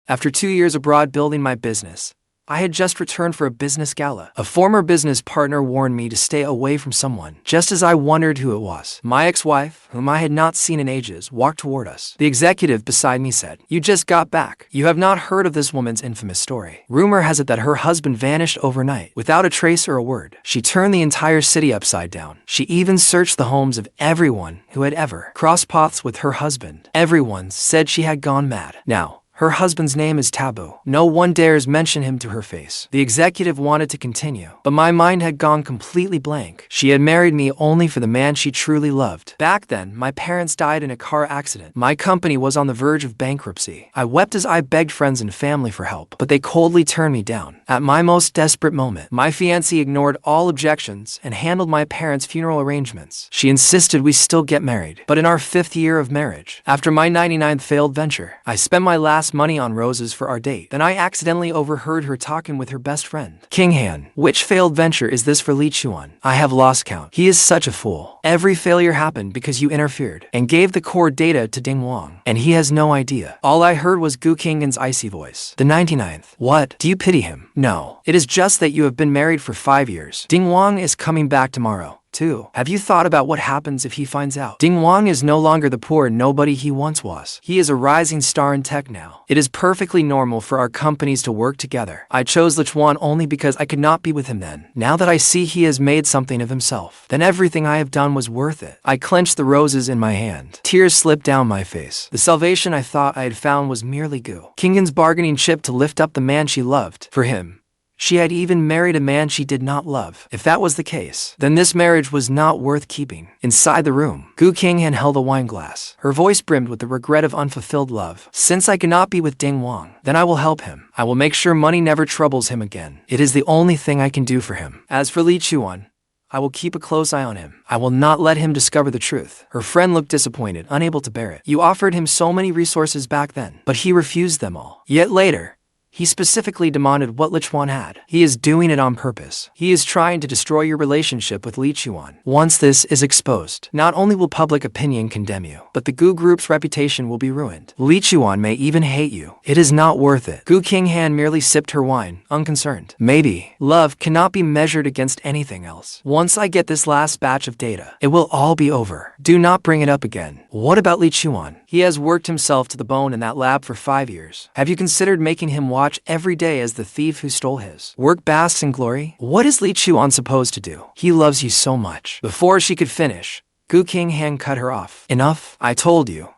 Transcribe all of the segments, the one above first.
After 2 years abroad building my business, I had just returned for a business gala. A former business partner warned me to stay away from someone. Just as I wondered who it was, my ex-wife, whom I had not seen in ages, walked toward us. The executive beside me said, "You just got back. You have not heard of this woman's infamous story. Rumor has it that her husband vanished overnight, without a trace or a word. She turned the entire city upside down. She even searched the homes of everyone who had ever crossed paths with her husband. Everyone said she had gone mad. Now, her husband's name is taboo. No one dares mention him to her face." The executive wanted to continue, but my mind had gone completely blank. She had married me only for the man she truly loved. Back then, my parents died in a car accident. My company was on the verge of bankruptcy. I wept as I begged friends and family for help, but they coldly turned me down. At my most desperate moment, my fiancée ignored all objections and handled my parents' funeral arrangements. She insisted we still get married, but in our 5th year of marriage. After my 99th failed venture, I spent my last money on roses for our date. Then I accidentally overheard her talking with her best friend, Qinghan. Which failed venture is this for Chuan? I have lost count. He is such a fool. Every failure happened because you interfered and gave the core data to Wang, and he has no idea. All I heard was Qinghan's icy voice. The 99th. What? Do you pity him? No. It is just that you have been married for 5 years. Wang is coming back tomorrow. 2. Have you thought about what happens if he finds out? Wang is no longer the poor nobody he once was. He is a rising star in tech now. It is perfectly normal for our companies to work together. I chose Chuan only because I could not be with him then. Now that I see he has made something of himself, then everything I have done was worth it. I clenched the roses in my hand. Tears slipped down my face. The salvation I thought I had found was merely goo. Qinghan's bargaining chip to lift up the man she loved. For him, she had even married a man she did not love. If that was the case, then this marriage was not worth keeping. Inside the room, Qinghan held a wine glass. Her voice brimmed with the regret of unfulfilled love. Since I cannot be with Wang, then I will help him. I will make sure money never troubles him again. It is the only thing I can do for him. As for Chuan, I will keep a close eye on him. I will not let him discover the truth. Her friend looked disappointed, unable to bear it. You offered him so many resources back then, but he refused them all. Yet later, he specifically demanded what Chuan had. He is doing it on purpose. He is trying to destroy your relationship with Chuan. Once this is exposed, not only will public opinion condemn you, but the Gu Group's reputation will be ruined. Chuan may even hate you. It is not worth it. Qinghan merely sipped her wine, unconcerned. Maybe love cannot be measured against anything else. Once I get this last batch of data, it will all be over. Do not bring it up again. What about Chuan? He has worked himself to the bone in that lab for 5 years. Have you considered making him watch every day as the thief who stole his work basks in glory? What is Chuan supposed to do? He loves you so much. Before she could finish, Qinghan cut her off. Enough. I told you.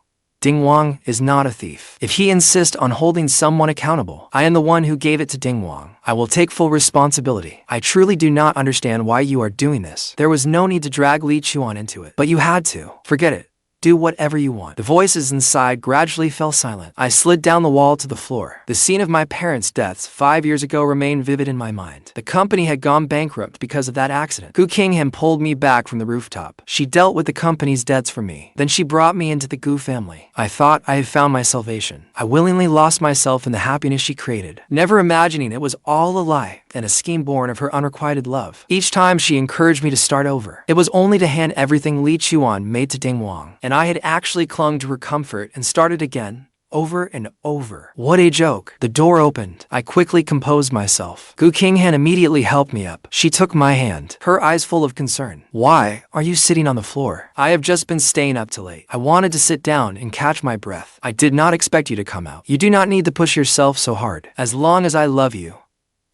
Wang is not a thief. If he insists on holding someone accountable, I am the one who gave it to Wang. I will take full responsibility. I truly do not understand why you are doing this. There was no need to drag Chuan into it, but you had to. Forget it. Do whatever you want. The voices inside gradually fell silent. I slid down the wall to the floor. The scene of my parents' deaths 5 years ago remained vivid in my mind. The company had gone bankrupt because of that accident. Qinghan pulled me back from the rooftop. She dealt with the company's debts for me. Then she brought me into the Gu family. I thought I had found my salvation. I willingly lost myself in the happiness she created, never imagining it was all a lie and a scheme born of her unrequited love. Each time she encouraged me to start over, it was only to hand everything Chuan made to Wang, and I had actually clung to her comfort and started again, over and over. What a joke. The door opened. I quickly composed myself. Qinghan immediately helped me up. She took my hand, her eyes full of concern. Why are you sitting on the floor? I have just been staying up till late. I wanted to sit down and catch my breath. I did not expect you to come out. You do not need to push yourself so hard. As long as I love you,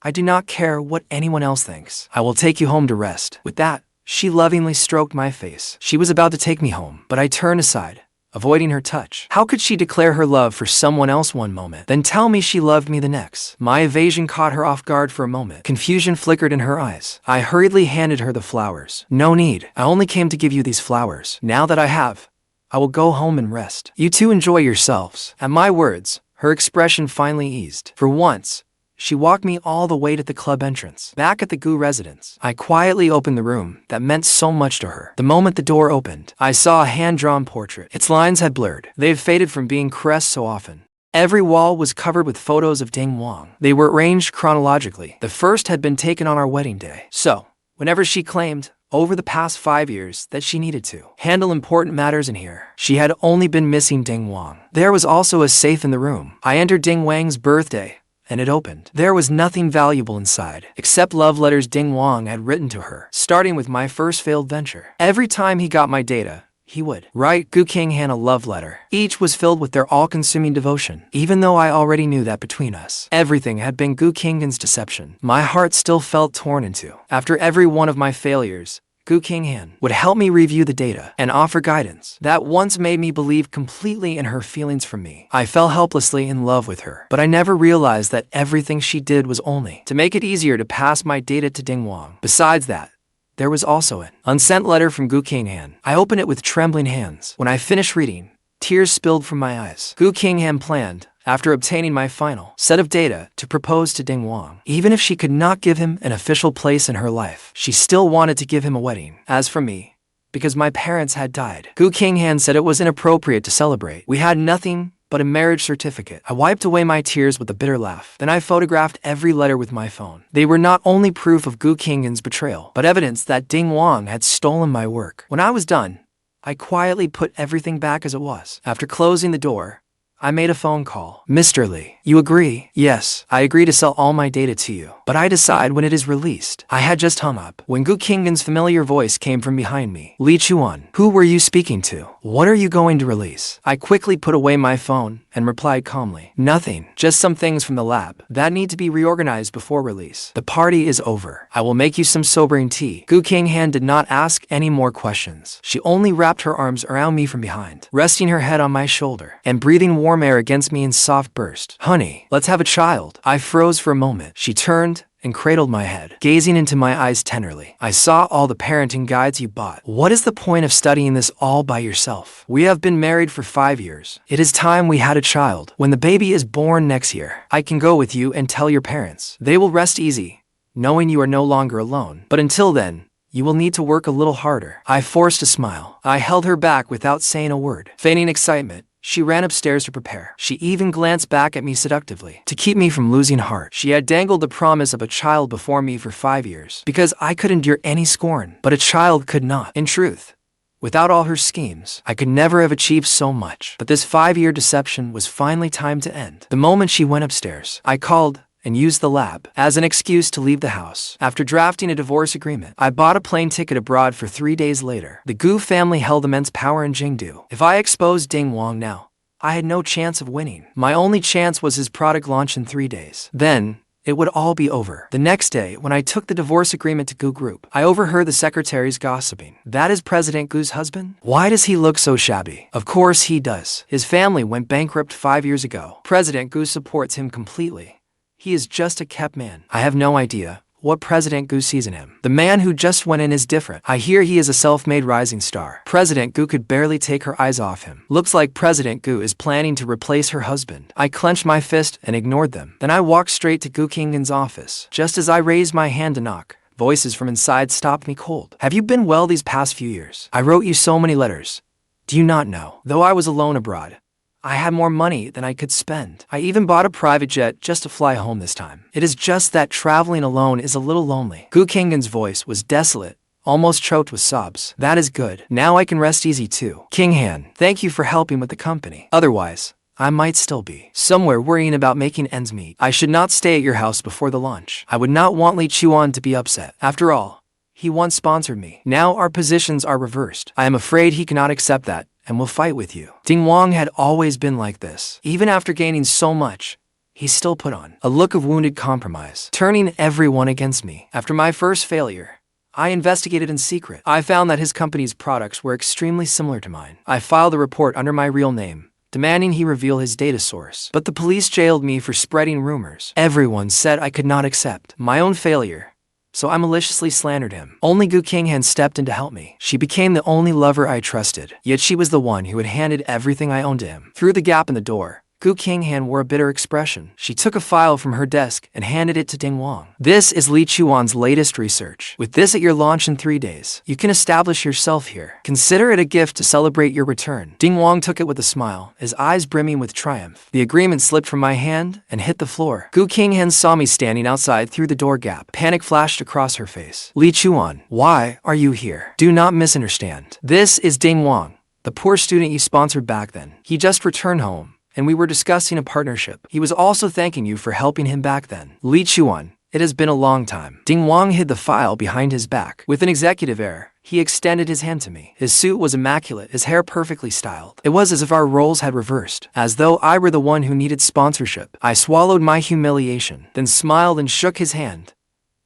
I do not care what anyone else thinks. I will take you home to rest. With that, she lovingly stroked my face. She was about to take me home, but I turned aside, avoiding her touch. How could she declare her love for someone else one moment, then tell me she loved me the next? My evasion caught her off guard for a moment. Confusion flickered in her eyes. I hurriedly handed her the flowers. No need. I only came to give you these flowers. Now that I have, I will go home and rest. You two enjoy yourselves. At my words, her expression finally eased. For once, she walked me all the way to the club entrance. Back at the Gu residence, I quietly opened the room that meant so much to her. The moment the door opened, I saw a hand-drawn portrait. Its lines had blurred. They had faded from being caressed so often. Every wall was covered with photos of Wang. They were arranged chronologically. The first had been taken on our wedding day. So, whenever she claimed, over the past 5 years that she needed to handle important matters in here. She had only been missing Ding Wang. There was also a safe in the room. I entered Ding Wang's birthday, and it opened. There was nothing valuable inside, except love letters Ding Wang had written to her, starting with my first failed venture. Every time he got my data, he would write Qinghan a love letter. Each was filled with their all-consuming devotion. Even though I already knew that between us, everything had been Qinghan's deception, my heart still felt torn in two. After every one of my failures, Qinghan would help me review the data and offer guidance that once made me believe completely in her feelings for me. I fell helplessly in love with her, but I never realized that everything she did was only to make it easier to pass my data to Ding Wang. Besides that, there was also an unsent letter from Qinghan. I opened it with trembling hands. When I finished reading, tears spilled from my eyes. Qinghan planned, after obtaining my final set of data, to propose to Ding Wang. Even if she could not give him an official place in her life, she still wanted to give him a wedding. As for me, because my parents had died, Qinghan said it was inappropriate to celebrate. We had nothing but a marriage certificate. I wiped away my tears with a bitter laugh. Then I photographed every letter with my phone. They were not only proof of Qinghan's betrayal, but evidence that Ding Wang had stolen my work. When I was done, I quietly put everything back as it was. After closing the door, I made a phone call. Mr. Lee, you agree? Yes, I agree to sell all my data to you, but I decide when it is released. I had just hung up when Qinghan's familiar voice came from behind me. Lee Chuan, who were you speaking to? What are you going to release? I quickly put away my phone and replied calmly. Nothing, just some things from the lab that need to be reorganized before release. The party is over. I will make you some sobering tea. Qinghan did not ask any more questions. She only wrapped her arms around me from behind, resting her head on my shoulder and breathing warm air against me in soft bursts. Honey, let's have a child. I froze for a moment. She turned and cradled my head, gazing into my eyes tenderly. I saw all the parenting guides you bought. What is the point of studying this all by yourself? We have been married for 5 years. It is time we had a child. When the baby is born next year, I can go with you and tell your parents. They will rest easy, knowing you are no longer alone. But until then, you will need to work a little harder. I forced a smile. I held her back without saying a word. Feigning excitement, she ran upstairs to prepare. She even glanced back at me seductively. To keep me from losing heart, she had dangled the promise of a child before me for 5 years, because I could endure any scorn, but a child could not. In truth, without all her schemes, I could never have achieved so much. But this 5-year deception was finally time to end. The moment she went upstairs, I called and used the lab as an excuse to leave the house. After drafting a divorce agreement, I bought a plane ticket abroad for 3 days later. The Gu family held immense power in Jingdu. If I exposed Ding Wang now, I had no chance of winning. My only chance was his product launch in 3 days. Then, it would all be over. The next day, when I took the divorce agreement to Gu Group, I overheard the secretaries gossiping. That is President Gu's husband? Why does he look so shabby? Of course he does. His family went bankrupt 5 years ago. President Gu supports him completely. He is just a kept man. I have no idea what President Gu sees in him. The man who just went in is different. I hear he is a self-made rising star. President Gu could barely take her eyes off him. Looks like President Gu is planning to replace her husband. I clenched my fist and ignored them. Then I walked straight to Qinghan's office. Just as I raised my hand to knock, voices from inside stopped me cold. Have you been well these past few years? I wrote you so many letters. Do you not know? Though I was alone abroad, I had more money than I could spend. I even bought a private jet just to fly home this time. It is just that traveling alone is a little lonely. Qinghan's voice was desolate, almost choked with sobs. That is good. Now I can rest easy too. Qinghan, thank you for helping with the company. Otherwise, I might still be somewhere worrying about making ends meet. I should not stay at your house before the launch. I would not want Lee Chuan to be upset. After all, he once sponsored me. Now our positions are reversed. I am afraid he cannot accept that and will fight with you. Ding Wang had always been like this. Even after gaining so much, he still put on a look of wounded compromise, turning everyone against me. After my first failure, I investigated in secret. I found that his company's products were extremely similar to mine. I filed a report under my real name, demanding he reveal his data source. But the police jailed me for spreading rumors. Everyone said I could not accept my own failure, so I maliciously slandered him. Only Qinghan stepped in to help me. She became the only lover I trusted, yet she was the one who had handed everything I owned to him. Through the gap in the door, Gu Qinghan wore a bitter expression. She took a file from her desk and handed it to Ding Wang. This is Li Chuan's latest research. With this at your launch in 3 days, you can establish yourself here. Consider it a gift to celebrate your return. Ding Wang took it with a smile, his eyes brimming with triumph. The agreement slipped from my hand and hit the floor. Gu Qinghan saw me standing outside through the door gap. Panic flashed across her face. Li Chuan, why are you here? Do not misunderstand. This is Ding Wang, the poor student you sponsored back then. He just returned home, and we were discussing a partnership. He was also thanking you for helping him back then. Li Chuan, it has been a long time. Ding Wang hid the file behind his back. With an executive air, he extended his hand to me. His suit was immaculate, his hair perfectly styled. It was as if our roles had reversed, as though I were the one who needed sponsorship. I swallowed my humiliation, then smiled and shook his hand.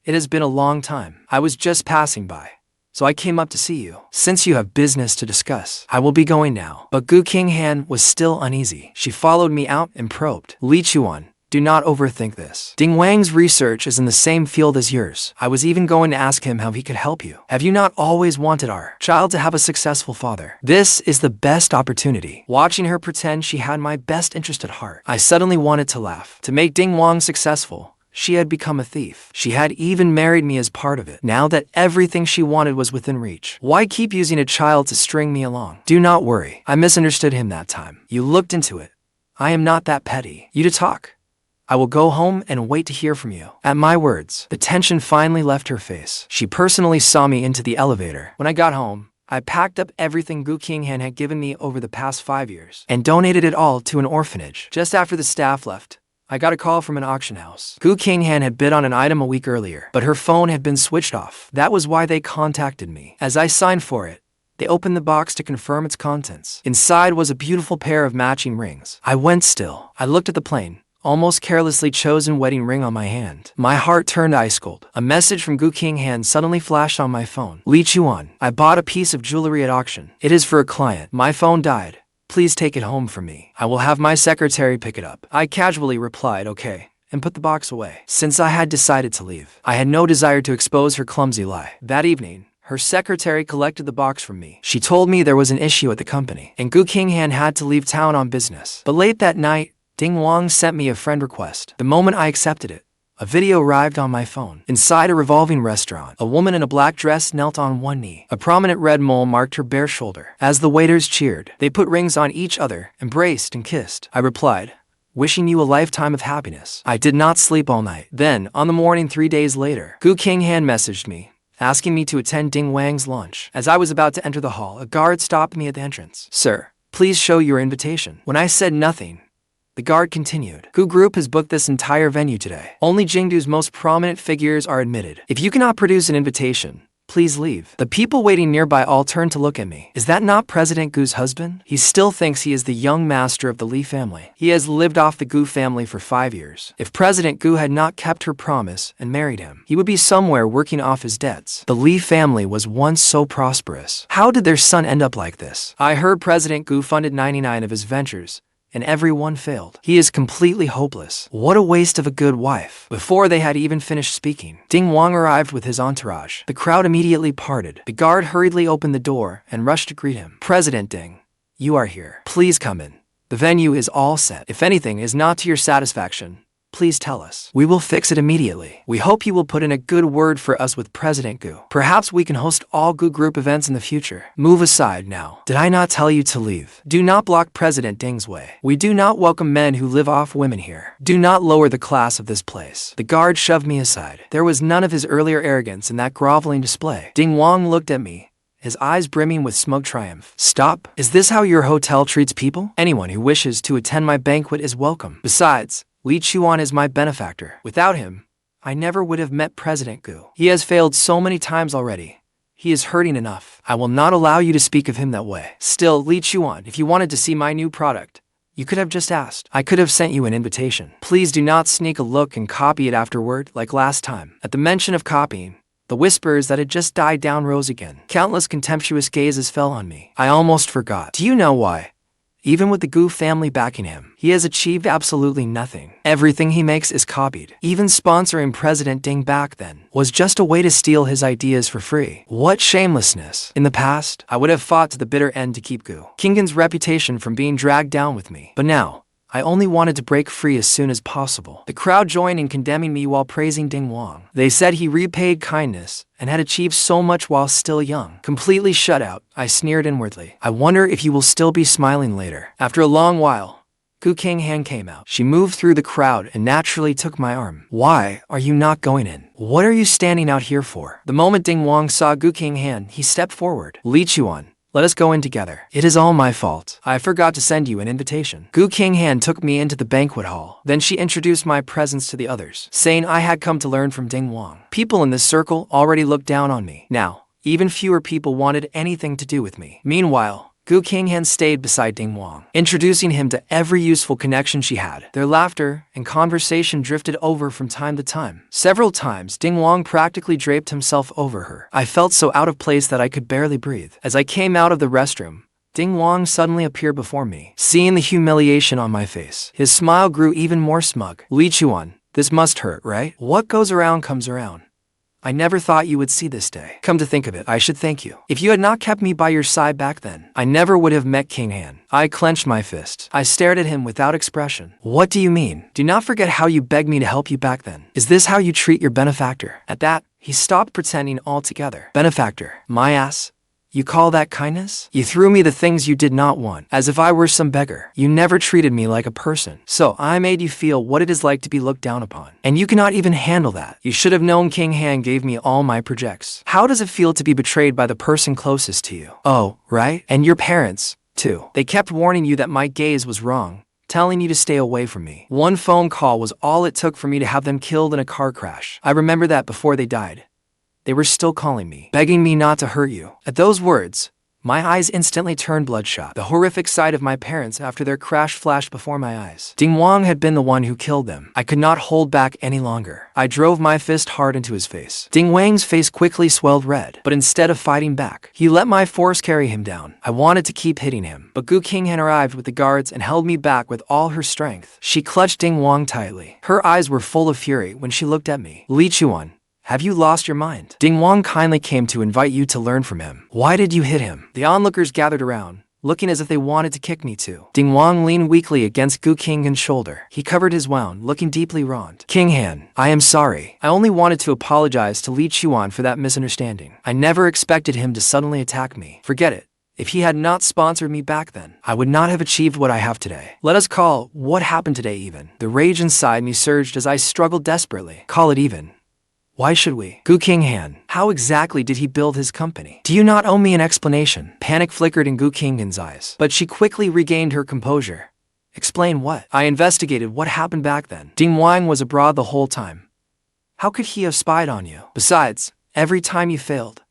It has been a long time. I was just passing by, so I came up to see you. Since you have business to discuss, I will be going now. But Gu Qinghan was still uneasy. She followed me out and probed. Li Chuan, do not overthink this. Ding Wang's research is in the same field as yours. I was even going to ask him how he could help you. Have you not always wanted our child to have a successful father? This is the best opportunity. Watching her pretend she had my best interest at heart, I suddenly wanted to laugh. To make Ding Wang successful, she had become a thief. She had even married me as part of it. Now that everything she wanted was within reach, why keep using a child to string me along? Do not worry. I misunderstood him that time. You looked into it. I am not that petty. You to talk. I will go home and wait to hear from you. At my words, the tension finally left her face. She personally saw me into the elevator. When I got home, I packed up everything Gu Qinghan had given me over the past 5 years and donated it all to an orphanage. Just after the staff left, I got a call from an auction house. Gu Qinghan had bid on an item a week earlier, but her phone had been switched off. That was why they contacted me. As I signed for it, they opened the box to confirm its contents. Inside was a beautiful pair of matching rings. I went still. I looked at the plain, almost carelessly chosen wedding ring on my hand. My heart turned ice cold. A message from Gu Qinghan suddenly flashed on my phone. Li Chuan, I bought a piece of jewelry at auction. It is for a client. My phone died. Please take it home for me. I will have my secretary pick it up. I casually replied, okay, and put the box away. Since I had decided to leave, I had no desire to expose her clumsy lie. That evening, her secretary collected the box from me. She told me there was an issue at the company, and Gu Qinghan had to leave town on business. But late that night, Ding Wang sent me a friend request. The moment I accepted it, a video arrived on my phone. Inside a revolving restaurant, a woman in a black dress knelt on one knee. A prominent red mole marked her bare shoulder. As the waiters cheered, they put rings on each other, embraced and kissed. I replied, wishing you a lifetime of happiness. I did not sleep all night. Then, on the morning 3 days later, Gu Qinghan messaged me, asking me to attend Ding Wang's lunch. As I was about to enter the hall, a guard stopped me at the entrance. Sir, please show your invitation. When I said nothing, the guard continued. Gu Group has booked this entire venue today. Only Jingdu's most prominent figures are admitted. If you cannot produce an invitation, please leave. The people waiting nearby all turned to look at me. Is that not President Gu's husband? He still thinks he is the young master of the Li family. He has lived off the Gu family for 5 years. If President Gu had not kept her promise and married him, he would be somewhere working off his debts. The Li family was once so prosperous. How did their son end up like this? I heard President Gu funded 99 of his ventures, and every one failed. He is completely hopeless. What a waste of a good wife. Before they had even finished speaking, Ding Wang arrived with his entourage. The crowd immediately parted. The guard hurriedly opened the door and rushed to greet him. President Ding, you are here. Please come in. The venue is all set. If anything is not to your satisfaction, please tell us. We will fix it immediately. We hope you will put in a good word for us with President Gu. Perhaps we can host all Gu Group events in the future. Move aside now. Did I not tell you to leave? Do not block President Ding's way. We do not welcome men who live off women here. Do not lower the class of this place. The guard shoved me aside. There was none of his earlier arrogance in that groveling display. Ding Wang looked at me, his eyes brimming with smug triumph. Stop. Is this how your hotel treats people? Anyone who wishes to attend my banquet is welcome. Besides, Li Chuan is my benefactor. Without him, I never would have met President Gu. He has failed so many times already. He is hurting enough. I will not allow you to speak of him that way. Still, Li Chuan, if you wanted to see my new product, you could have just asked. I could have sent you an invitation. Please do not sneak a look and copy it afterward like last time. At the mention of copying, the whispers that had just died down rose again. Countless contemptuous gazes fell on me. I almost forgot. Do you know why? Even with the Gu family backing him, he has achieved absolutely nothing. Everything he makes is copied. Even sponsoring President Ding back then was just a way to steal his ideas for free. What shamelessness. In the past, I would have fought to the bitter end to keep Gu Qinghan's reputation from being dragged down with me. But now, I only wanted to break free as soon as possible. The crowd joined in condemning me while praising Ding Wang. They said he repaid kindness and had achieved so much while still young. Completely shut out, I sneered inwardly. I wonder if you will still be smiling later. After a long while, Qinghan came out. She moved through the crowd and naturally took my arm. Why are you not going in? What are you standing out here for? The moment Ding Wang saw Qinghan, he stepped forward. Li Chuan, let us go in together. It is all my fault. I forgot to send you an invitation. Qinghan took me into the banquet hall. Then she introduced my presence to the others, saying I had come to learn from Ding Wang. People in this circle already looked down on me. Now, even fewer people wanted anything to do with me. Meanwhile, Qinghan stayed beside Ding Wang, introducing him to every useful connection she had. Their laughter and conversation drifted over from time to time. Several times, Ding Wang practically draped himself over her. I felt so out of place that I could barely breathe. As I came out of the restroom, Ding Wang suddenly appeared before me. Seeing the humiliation on my face, his smile grew even more smug. Li Chuan, this must hurt, right? What goes around comes around. I never thought you would see this day. Come to think of it, I should thank you. If you had not kept me by your side back then, I never would have met Qinghan. I clenched my fist. I stared at him without expression. What do you mean? Do not forget how you begged me to help you back then. Is this how you treat your benefactor? At that, he stopped pretending altogether. Benefactor, my ass. You call that kindness? You threw me the things you did not want, as if I were some beggar. You never treated me like a person. So I made you feel what it is like to be looked down upon. And you cannot even handle that. You should have known Qinghan gave me all my projects. How does it feel to be betrayed by the person closest to you? Oh, right? And your parents, too. They kept warning you that my gaze was wrong, telling you to stay away from me. One phone call was all it took for me to have them killed in a car crash. I remember that before they died. They were still calling me, begging me not to hurt you. At those words, my eyes instantly turned bloodshot. The horrific sight of my parents after their crash flashed before my eyes. Ding Wang had been the one who killed them. I could not hold back any longer. I drove my fist hard into his face. Ding Wang's face quickly swelled red, but instead of fighting back, he let my force carry him down. I wanted to keep hitting him, but Qinghan arrived with the guards and held me back with all her strength. She clutched Ding Wang tightly. Her eyes were full of fury when she looked at me. Li Chuan, have you lost your mind? Ding Wang kindly came to invite you to learn from him. Why did you hit him? The onlookers gathered around, looking as if they wanted to kick me too. Ding Wang leaned weakly against Qinghan's shoulder. He covered his wound, looking deeply wronged. Qinghan, I am sorry. I only wanted to apologize to Li Chuan for that misunderstanding. I never expected him to suddenly attack me. Forget it. If he had not sponsored me back then, I would not have achieved what I have today. Let us call what happened today even. The rage inside me surged as I struggled desperately. Call it even. Why should we? Qinghan, how exactly did he build his company? Do you not owe me an explanation? Panic flickered in Qinghan's eyes, but she quickly regained her composure. Explain what? I investigated what happened back then. Ding Wang was abroad the whole time. How could he have spied on you? Besides, every time you failed,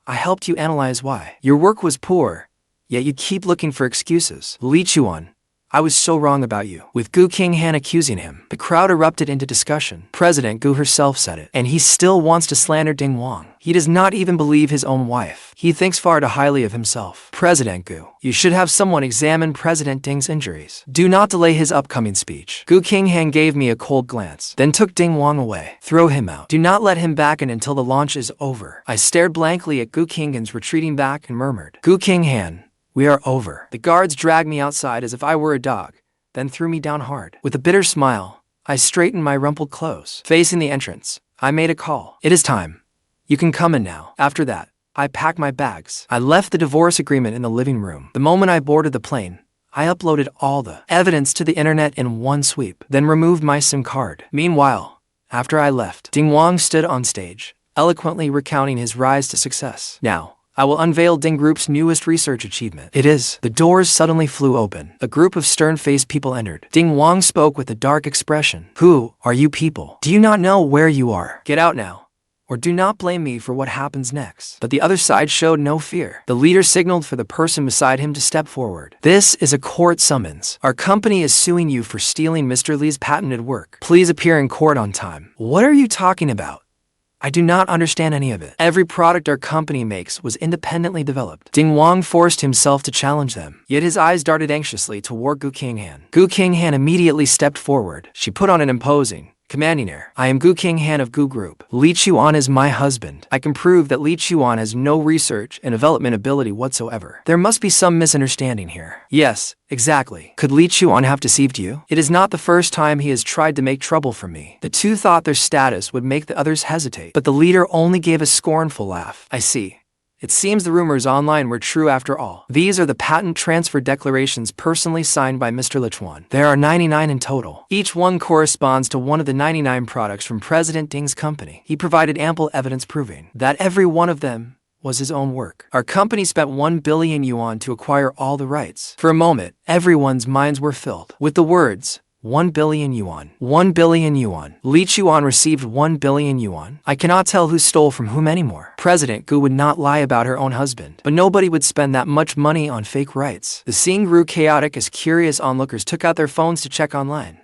I helped you analyze why. Your work was poor, yet you keep looking for excuses. Li Chuan, I was so wrong about you. With Qinghan accusing him, the crowd erupted into discussion. President Gu herself said it, and he still wants to slander Ding Wang. He does not even believe his own wife. He thinks far too highly of himself. President Gu, you should have someone examine President Ding's injuries. Do not delay his upcoming speech. Qinghan gave me a cold glance, then took Ding Wang away. Throw him out. Do not let him back in until the launch is over. I stared blankly at Qinghan's retreating back and murmured, Qinghan, we are over. The guards dragged me outside as if I were a dog, then threw me down hard. With a bitter smile, I straightened my rumpled clothes. Facing the entrance, I made a call. It is time. You can come in now. After that, I packed my bags. I left the divorce agreement in the living room. The moment I boarded the plane, I uploaded all the evidence to the internet in one sweep, then removed my SIM card. Meanwhile, after I left, Ding Wang stood on stage, eloquently recounting his rise to success. Now, I will unveil Ding Group's newest research achievement. It is. The doors suddenly flew open. A group of stern-faced people entered. Ding Wang spoke with a dark expression. Who are you people? Do you not know where you are? Get out now, or do not blame me for what happens next. But the other side showed no fear. The leader signaled for the person beside him to step forward. This is a court summons. Our company is suing you for stealing Mr. Li's patented work. Please appear in court on time. What are you talking about? I do not understand any of it. Every product our company makes was independently developed. Ding Wang forced himself to challenge them, yet his eyes darted anxiously toward Qinghan. Qinghan immediately stepped forward. She put on an imposing, Commanding Heir. I am Qinghan of Gu Group. Li Chuan is my husband. I can prove that Li Chuan has no research and development ability whatsoever. There must be some misunderstanding here. Yes, exactly. Could Li Chuan have deceived you? It is not the first time he has tried to make trouble for me. The two thought their status would make the others hesitate, but the leader only gave a scornful laugh. I see. It seems the rumors online were true after all. These are the patent transfer declarations personally signed by Mr. Li Chuan. There are 99 in total. Each one corresponds to one of the 99 products from President Ding's company. He provided ample evidence proving that every one of them was his own work. Our company spent 1 billion yuan to acquire all the rights. For a moment, everyone's minds were filled with the words, 1 billion yuan. 1 billion yuan. Li Chuan received 1 billion yuan. I cannot tell who stole from whom anymore. President Gu would not lie about her own husband, but nobody would spend that much money on fake rights. The scene grew chaotic as curious onlookers took out their phones to check online.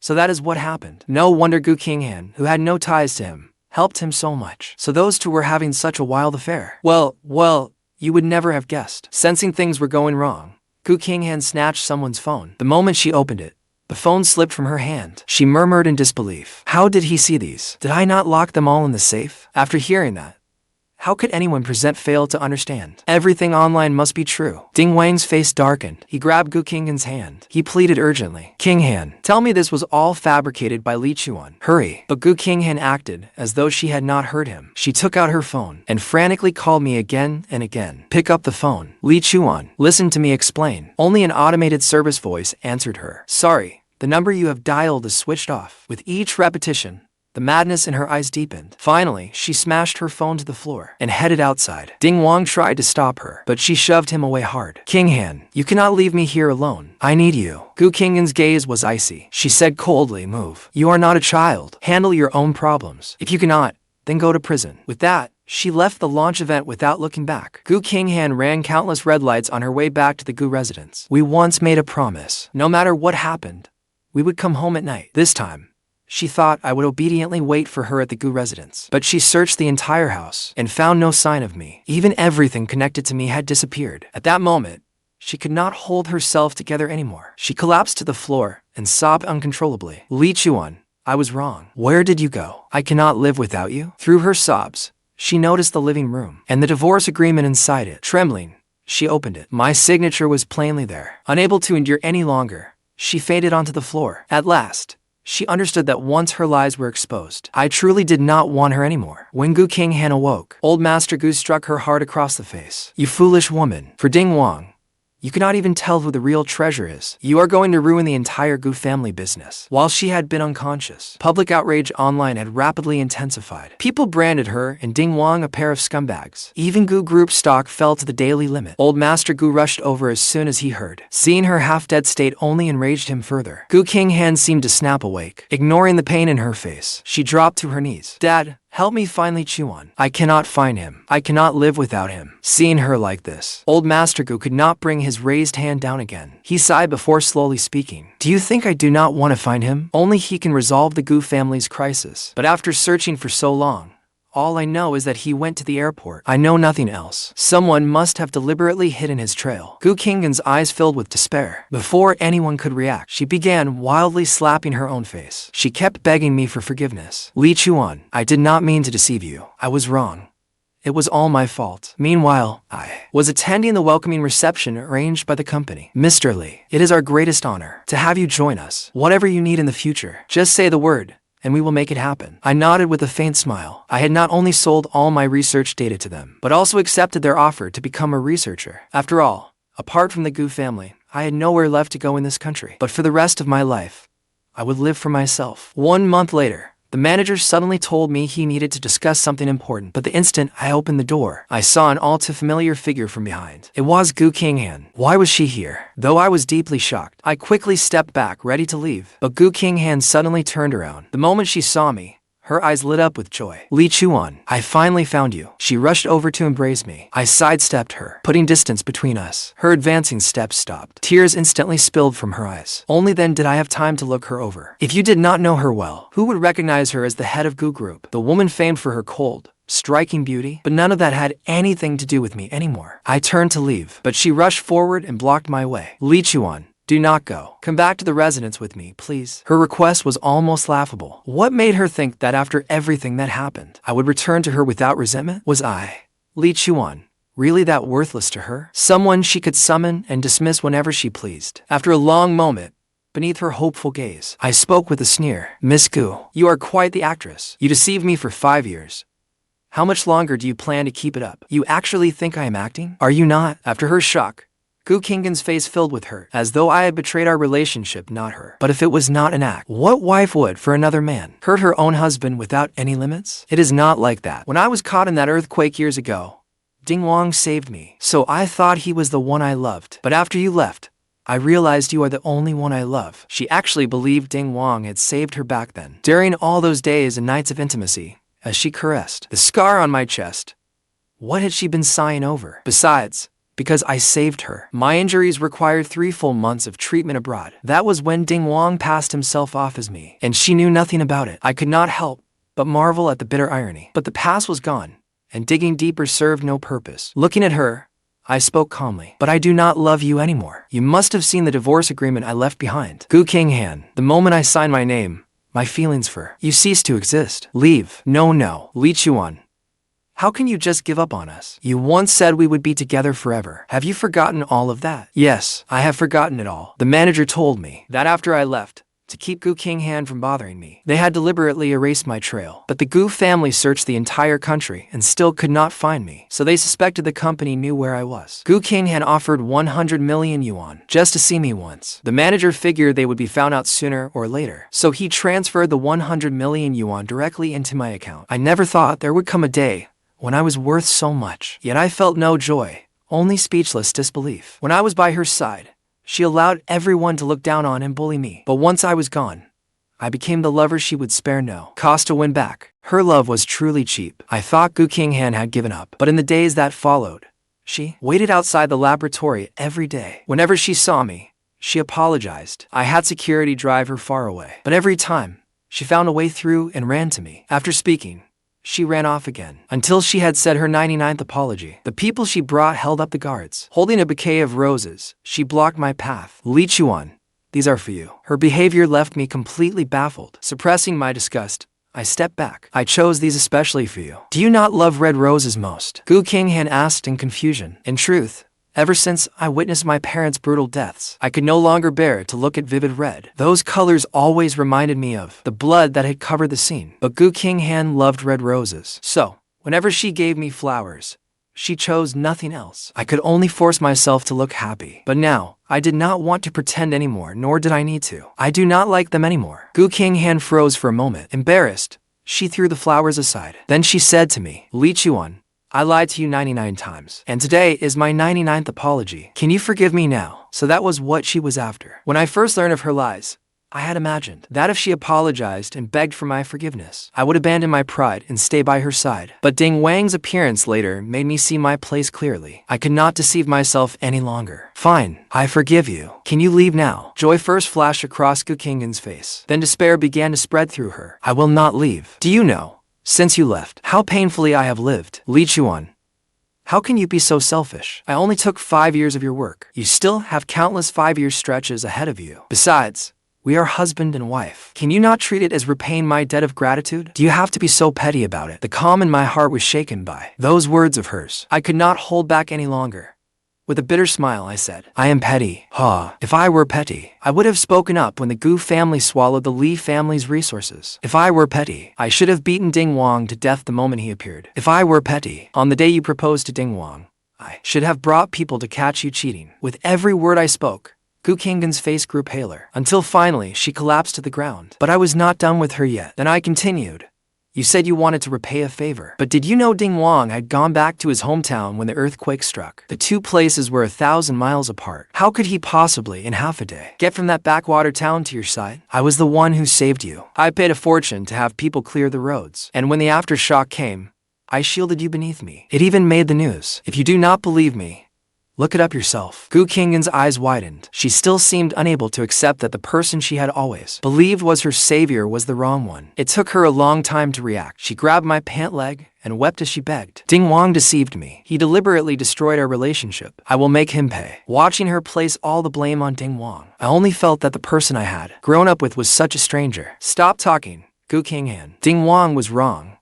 So that is what happened. No wonder Qinghan, who had no ties to him, helped him so much. So those two were having such a wild affair. Well, you would never have guessed. Sensing things were going wrong, Qinghan snatched someone's phone. The moment she opened it, the phone slipped from her hand. She murmured in disbelief. How did he see these? Did I not lock them all in the safe? After hearing that, how could anyone fail to understand? Everything online must be true. Ding Wang's face darkened. He grabbed Qinghan's hand. He pleaded urgently. Qinghan, tell me this was all fabricated by Li Chuan. Hurry. But Qinghan acted as though she had not heard him. She took out her phone and frantically called me again and again. Pick up the phone. Li Chuan, listen to me explain. Only an automated service voice answered her. Sorry. The number you have dialed is switched off. With each repetition, the madness in her eyes deepened. Finally, she smashed her phone to the floor and headed outside. Ding Wang tried to stop her, but she shoved him away hard. Qinghan, you cannot leave me here alone. I need you. Qinghan's gaze was icy. She said coldly, move. You are not a child. Handle your own problems. If you cannot, then go to prison. With that, she left the launch event without looking back. Qinghan ran countless red lights on her way back to the Gu residence. We once made a promise. No matter what happened, we would come home at night. This time, she thought I would obediently wait for her at the Gu residence. But she searched the entire house and found no sign of me. Even everything connected to me had disappeared. At that moment, she could not hold herself together anymore. She collapsed to the floor and sobbed uncontrollably. Li Chuan, I was wrong. Where did you go? I cannot live without you. Through her sobs, she noticed the living room and the divorce agreement inside it. Trembling, she opened it. My signature was plainly there. Unable to endure any longer, she faded onto the floor. At last, she understood that once her lies were exposed, I truly did not want her anymore. When Qinghan awoke, Old Master Gu struck her hard across the face. You foolish woman. For Ding Wang, you cannot even tell who the real treasure is. You are going to ruin the entire Gu family business. While she had been unconscious, public outrage online had rapidly intensified. People branded her and Ding Wang a pair of scumbags. Even Gu Group stock fell to the daily limit. Old Master Gu rushed over as soon as he heard. Seeing her half-dead state only enraged him further. Qinghan seemed to snap awake. Ignoring the pain in her face, she dropped to her knees. Dad, help me find Li Chuan. I cannot find him. I cannot live without him. Seeing her like this, Old Master Gu could not bring his raised hand down again. He sighed before slowly speaking. Do you think I do not want to find him? Only he can resolve the Gu family's crisis. But after searching for so long, all I know is that he went to the airport. I know nothing else. Someone must have deliberately hidden his trail. Qinghan's eyes filled with despair. Before anyone could react, she began wildly slapping her own face. She kept begging me for forgiveness. Li Chuan, I did not mean to deceive you. I was wrong. It was all my fault. Meanwhile, I was attending the welcoming reception arranged by the company. Mr. Li, it is our greatest honor to have you join us. Whatever you need in the future, just say the word, and we will make it happen. I nodded with a faint smile. I had not only sold all my research data to them, but also accepted their offer to become a researcher. After all, apart from the Gu family, I had nowhere left to go in this country. But for the rest of my life, I would live for myself. 1 month later, the manager suddenly told me he needed to discuss something important, but the instant I opened the door, I saw an all too familiar figure from behind. It was Qinghan. Why was she here? Though I was deeply shocked, I quickly stepped back, ready to leave. But Qinghan suddenly turned around. The moment she saw me, her eyes lit up with joy. Li Chuan, I finally found you. She rushed over to embrace me. I sidestepped her, putting distance between us. Her advancing steps stopped. Tears instantly spilled from her eyes. Only then did I have time to look her over. If you did not know her well, who would recognize her as the head of Gu Group? The woman famed for her cold, striking beauty, but none of that had anything to do with me anymore. I turned to leave, but she rushed forward and blocked my way. Li Chuan, Do not go. Come back to the residence with me, please. Her request was almost laughable. What made her think that after everything that happened, I would return to her without resentment? Was I, Li Chuan, really that worthless to her? Someone she could summon and dismiss whenever she pleased? After a long moment, beneath her hopeful gaze, I spoke with a sneer. Miss Gu, you are quite the actress. You deceived me for 5 years. How much longer do you plan to keep it up? You actually think I am acting? Are you not? After her shock, Qinghan's face filled with hurt, as though I had betrayed our relationship, not her. But if it was not an act, what wife would, for another man, hurt her own husband without any limits? It is not like that. When I was caught in that earthquake years ago, Wang saved me, so I thought he was the one I loved. But after you left, I realized you are the only one I love. She actually believed Wang had saved her back then. During all those days and nights of intimacy, as she caressed the scar on my chest, what had she been sighing over? Besides, because I saved her, my injuries required 3 full months of treatment abroad. That was when Wang passed himself off as me, and she knew nothing about it. I could not help but marvel at the bitter irony. But the past was gone, and digging deeper served no purpose. Looking at her, I spoke calmly. But I do not love you anymore. You must have seen the divorce agreement I left behind. Qinghan, the moment I signed my name, my feelings for you ceased to exist. Leave. No, Li Chuan. How can you just give up on us? You once said we would be together forever. Have you forgotten all of that? Yes, I have forgotten it all. The manager told me that after I left, to keep Qinghan from bothering me, they had deliberately erased my trail. But the Gu family searched the entire country and still could not find me, so they suspected the company knew where I was. Qinghan offered 100 million yuan just to see me once. The manager figured they would be found out sooner or later, so he transferred the 100 million yuan directly into my account. I never thought there would come a day when I was worth so much. Yet I felt no joy, only speechless disbelief. When I was by her side, she allowed everyone to look down on and bully me. But once I was gone, I became the lover she would spare no cost to win back. Her love was truly cheap. I thought Qinghan had given up. But in the days that followed, she waited outside the laboratory every day. Whenever she saw me, she apologized. I had security drive her far away. But every time, she found a way through and ran to me. After speaking, she ran off again, until she had said her 99th apology. The people she brought held up the guards. Holding a bouquet of roses, she blocked my path. Li Chuan, these are for you. Her behavior left me completely baffled. Suppressing my disgust, I stepped back. I chose these especially for you. Do you not love red roses most? Qinghan asked in confusion. In truth, ever since I witnessed my parents' brutal deaths, I could no longer bear to look at vivid red. Those colors always reminded me of the blood that had covered the scene. But Qinghan loved red roses. So, whenever she gave me flowers, she chose nothing else. I could only force myself to look happy. But now, I did not want to pretend anymore, nor did I need to. I do not like them anymore. Qinghan froze for a moment. Embarrassed, she threw the flowers aside. Then she said to me, Li Chuan, I lied to you 99 times, and today is my 99th apology. Can you forgive me now? So that was what she was after. When I first learned of her lies, I had imagined that if she apologized and begged for my forgiveness, I would abandon my pride and stay by her side. But Wang's appearance later made me see my place clearly. I could not deceive myself any longer. Fine, I forgive you. Can you leave now? Joy first flashed across Qinghan's face. Then despair began to spread through her. I will not leave. Do you know, since you left, how painfully I have lived? Li Chuan, how can you be so selfish? I only took 5 years of your work. You still have countless 5-year stretches ahead of you. Besides, we are husband and wife. Can you not treat it as repaying my debt of gratitude? Do you have to be so petty about it? The calm in my heart was shaken by those words of hers. I could not hold back any longer. With a bitter smile, I said, I am petty. If I were petty, I would have spoken up when the Gu family swallowed the Li family's resources. If I were petty, I should have beaten Wang to death the moment he appeared. If I were petty, on the day you proposed to Wang, I should have brought people to catch you cheating. With every word I spoke, Qinghan's face grew paler, until finally she collapsed to the ground. But I was not done with her yet. Then I continued. You said you wanted to repay a favor. But did you know Wang had gone back to his hometown when the earthquake struck? The two places were 1,000 miles apart. How could he possibly, in half a day, get from that backwater town to your side? I was the one who saved you. I paid a fortune to have people clear the roads. And when the aftershock came, I shielded you beneath me. It even made the news. If you do not believe me, Look it up yourself. Qinghan's eyes widened. She still seemed unable to accept that the person she had always believed was her savior was the wrong one. It took her a long time to react. She grabbed my pant leg and wept as she begged. Wang deceived me. He deliberately destroyed our relationship. I will make him pay. Watching her place all the blame on Wang, I only felt that the person I had grown up with was such a stranger. Stop talking, Qinghan. Wang was wrong,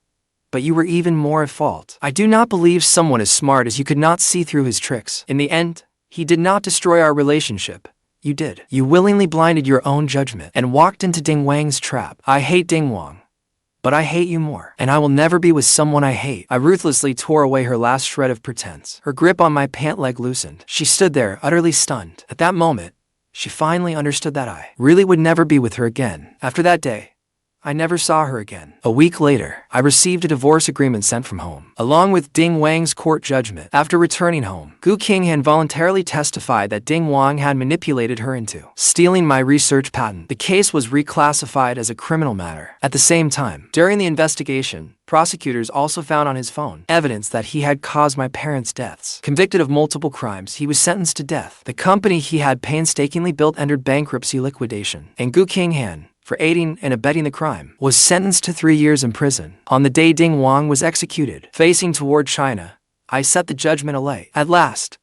but you were even more at fault. I do not believe someone as smart as you could not see through his tricks. In the end, he did not destroy our relationship. You did. You willingly blinded your own judgment and walked into Wang's trap. I hate Wang, but I hate you more, and I will never be with someone I hate. I ruthlessly tore away her last shred of pretense. Her grip on my pant leg loosened. She stood there, utterly stunned. At that moment, she finally understood that I really would never be with her again. After that day, I never saw her again. A week later, I received a divorce agreement sent from home, along with Wang's court judgment. After returning home, Qinghan voluntarily testified that Wang had manipulated her into stealing my research patent. The case was reclassified as a criminal matter. At the same time, during the investigation, prosecutors also found on his phone evidence that he had caused my parents' deaths. Convicted of multiple crimes, he was sentenced to death. The company he had painstakingly built entered bankruptcy liquidation, and Qinghan, for aiding and abetting the crime, was sentenced to 3 years in prison. On the day Wang was executed, facing toward China, I set the judgment alight. At last,